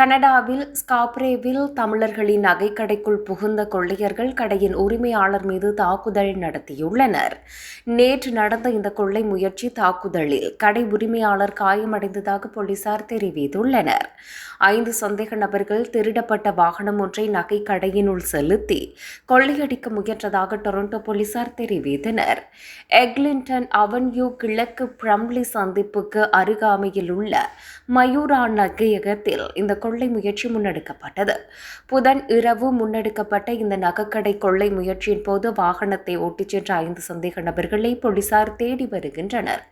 கனடாவில் ஸ்காப்ரேவில் தமிழர்களின் நகைக்கடைக்குள் புகுந்த கொள்ளையர்கள் கடையின் உரிமையாளர் மீது தாக்குதல் நடத்தியுள்ளனர். நேற்று நடந்த இந்த கொள்ளை முயற்சி தாக்குதலில் கடை உரிமையாளர் காயமடைந்ததாக போலீசார் தெரிவித்துள்ளனர். 5 சந்தேக நபர்கள் திருடப்பட்ட வாகனம் ஒன்றை நகைக்கடையினுள் செலுத்தி கொள்ளையடிக்க முயன்றதாக டொரண்டோ போலீசார் தெரிவித்தனர். எக்லிங்டன் அவென்யூ கிழக்கு பிரம்லி சந்திப்புக்கு அருகாமையில் உள்ள மயூரா நகையகத்தில் இந்த கொள்ளை முயற்சி முன்னெடுக்கப்பட்டது. புதன் இரவு முன்னெடுக்கப்பட்ட இந்த நகைக்கடை கொள்ளை முயற்சியின் போது வாகனத்தை ஓட்டிச் சென்ற 5 சந்தேக நபர்களை போலீசார் தேடி வருகின்றனர்.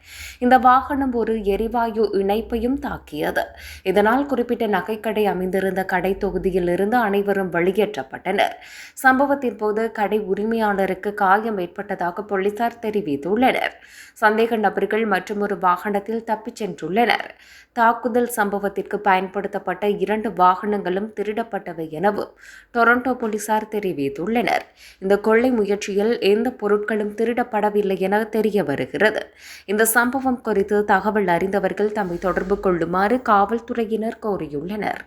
இந்த வாகனம் ஒரு எரிவாயு இணைப்பையும் தாக்கியது. இதனால் குறிப்பிட்ட நகைக்கடை அமைந்திருந்த கடை தொகுதியில் இருந்து அனைவரும் வெளியேற்றப்பட்டனர். சம்பவத்தின் போது கடை உரிமையாளருக்கு காயம் ஏற்பட்டதாக போலீசார் தெரிவித்துள்ளனர். சந்தேக நபர்கள் மற்றொரு வாகனத்தில் தப்பிச் சென்றுள்ளனர். தாக்குதல் சம்பவத்திற்கு பயன்படுத்தப்பட்ட 2 வாகனங்களும் திருடப்பட்டவை எனவும் டொரண்டோ போலீசார் தெரிவித்துள்ளனர். இந்த கொள்ளை முயற்சியில் எந்த பொருட்களும் திருடப்படவில்லை என தெரிய வருகிறது. இந்த சம்பவம் குறித்து தகவல் அறிந்தவர்கள் தம்மை தொடர்பு கொள்ளுமாறு காவல்துறையினர் கோரியுள்ளனர்.